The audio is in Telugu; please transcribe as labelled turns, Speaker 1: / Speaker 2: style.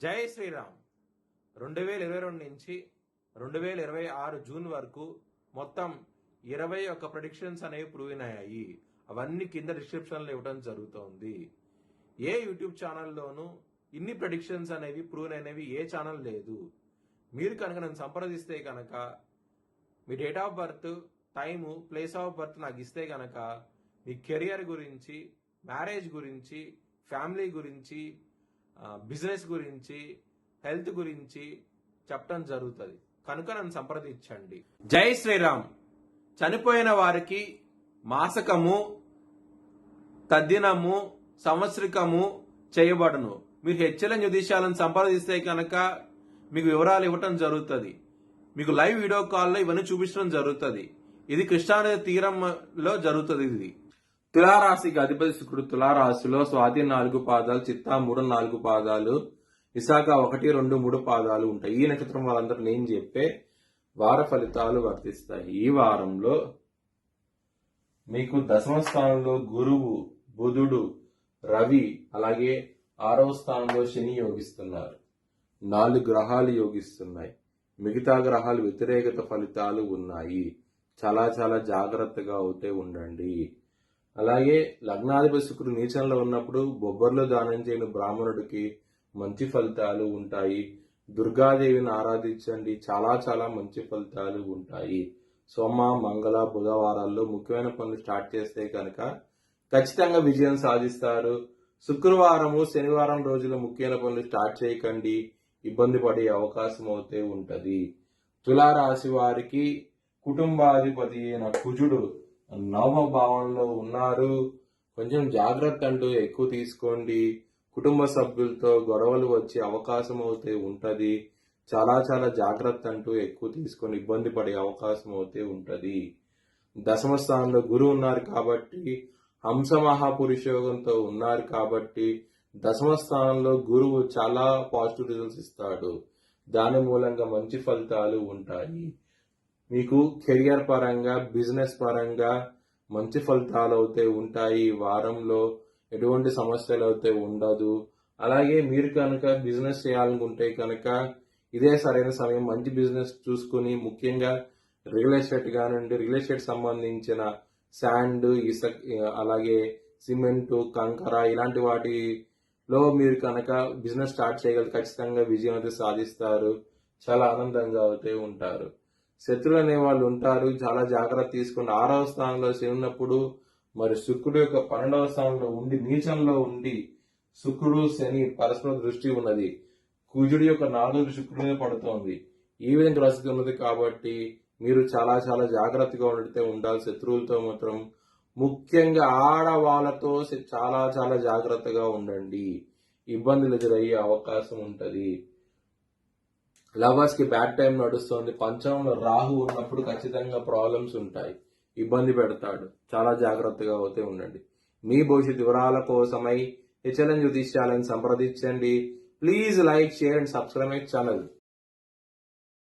Speaker 1: జై శ్రీరామ్. 2022 నుంచి 2026 జూన్ వరకు మొత్తం 21 ప్రెడిక్షన్స్ అనేవి ప్రూవ్ అయ్యాయి. అవన్నీ కింద డిస్క్రిప్షన్లో ఇవ్వడం జరుగుతోంది. ఏ యూట్యూబ్ ఛానల్లోనూ ఇన్ని ప్రెడిక్షన్స్ అనేవి ప్రూవ్ అయినవి ఏ ఛానల్ లేదు. మీరు కనుక నన్ను సంప్రదిస్తే కనుక మీ date of birth, time, place of birth నాకు ఇస్తే కనుక మీ కెరియర్ గురించి, మ్యారేజ్ గురించి, ఫ్యామిలీ గురించి, బిజినెస్ గురించి, హెల్త్ గురించి చెప్పడం జరుగుతుంది. కనుక నన్ను సంప్రదించండి. జై శ్రీరామ్. చనిపోయిన వారికి మాసకము, తద్దినము, సంవత్సరికము చేయబడును. మీరు హెచ్ఎల్ఎన్ జ్యోతిష్యాలను సంప్రదిస్తే కనుక మీకు వివరాలు ఇవ్వటం జరుగుతుంది. మీకు లైవ్ వీడియో కాల్లో ఇవన్నీ చూపించడం జరుగుతుంది. ఇది కృష్ణానది తీరంలో జరుగుతుంది. ఇది తులారాశికి అధిపతి శుక్రుడు తులారాశిలో స్వాతి 4 పాదాలు, చిత్తా 3, 4 పాదాలు, విశాఖ 1, 2, 3 పాదాలు ఉంటాయి. ఈ నక్షత్రం వాళ్ళందరూ నేను చెప్పే వార ఫలితాలు వర్తిస్తాయి. ఈ వారంలో మీకు దశమ స్థానంలో గురువు, బుధుడు, రవి, అలాగే 6వ స్థానంలో శని యోగిస్తున్నారు. 4 గ్రహాలు యోగిస్తున్నాయి. మిగతా గ్రహాలు వ్యతిరేకత ఫలితాలు ఉన్నాయి. చాలా చాలా జాగ్రత్తగా అవుతే ఉండండి. అలాగే లగ్నాధిపతి శుక్రుడు నీచంలో ఉన్నప్పుడు బొబ్బర్లు దానం చేయని బ్రాహ్మణుడికి మంచి ఫలితాలు ఉంటాయి. దుర్గాదేవిని ఆరాధించండి, చాలా చాలా మంచి ఫలితాలు ఉంటాయి. సోమ, మంగళ, బుధవారాల్లో ముఖ్యమైన పనులు స్టార్ట్ చేస్తే కనుక ఖచ్చితంగా విజయం సాధిస్తారు. శుక్రవారము, శనివారం రోజుల్లో ముఖ్యమైన పనులు స్టార్ట్ చేయకండి, ఇబ్బంది పడే అవకాశం అయితే ఉంటది. తులారాశి వారికి కుటుంబాధిపతి అయిన కుజుడు 9వ భావంలో ఉన్నారు. కొంచెం జాగ్రత్త అంటూ ఎక్కువ తీసుకోండి. కుటుంబ సభ్యులతో గొడవలు వచ్చే అవకాశం అయితే ఉంటది. చాలా చాలా జాగ్రత్త అంటూ ఎక్కువ తీసుకొని ఇబ్బంది పడే అవకాశం అయితే ఉంటది. దశమ స్థానంలో గురువు ఉన్నారు కాబట్టి, హంస మహాపురుషయోగంతో ఉన్నారు కాబట్టి దశమ స్థానంలో గురువు చాలా పాజిటివ్ రిజల్ట్స్ ఇస్తాడు. దాని మూలంగా మంచి ఫలితాలు ఉంటాయి. మీకు కెరియర్ పరంగా, బిజినెస్ పరంగా మంచి ఫలితాలు అయితే ఉంటాయి. వారంలో ఎటువంటి సమస్యలు అయితే ఉండదు. అలాగే మీరు కనుక బిజినెస్ చేయాలనుకుంటే కనుక ఇదే సరైన సమయం. మంచి బిజినెస్ చూసుకుని, ముఖ్యంగా రియల్ ఎస్టేట్ కానివ్వండి, రియల్ ఎస్టేట్ సంబంధించిన శాండ్, ఇసుక, అలాగే సిమెంటు, కంకర ఇలాంటి వాటిలో మీరు కనుక బిజినెస్ స్టార్ట్ చేయగలిగితే ఖచ్చితంగా విజయం అయితే సాధిస్తారు. చాలా ఆనందంగా అయితే ఉంటారు. శత్రువులు అనే వాళ్ళు ఉంటారు, చాలా జాగ్రత్త తీసుకోండి. 6వ స్థానంలో శని ఉన్నప్పుడు మరి శుక్రుడు యొక్క 12వ స్థానంలో ఉండి, నీచంలో ఉండి, శుక్రుడు శని పరస్పర దృష్టి ఉన్నది. కుజుడి యొక్క 4వ శుక్రుడే పడుతోంది. ఈ విధంగా పరిస్థితి ఉన్నది కాబట్టి మీరు చాలా చాలా జాగ్రత్తగా ఉండాలి. శత్రువులతో మాత్రం, ముఖ్యంగా ఆడవాళ్ళతో చాలా చాలా జాగ్రత్తగా ఉండండి. ఇబ్బందులు ఎదురయ్యే అవకాశం ఉంటది. లవర్స్ కి బ్యాడ్ టైం నడుస్తుంది. పంచమంలో రాహు ఉన్నప్పుడు ఖచ్చితంగా ప్రాబ్లమ్స్ ఉంటాయి, ఇబ్బంది పెడతాడు. చాలా జాగ్రత్తగా అవుతే ఉండండి. మీ భవిష్యత్ వివరాల కోసమై హెచ్ఎల్ఎన్ జ్యోతిష్యాలను సంప్రదించండి. Please like, share and subscribe my channel.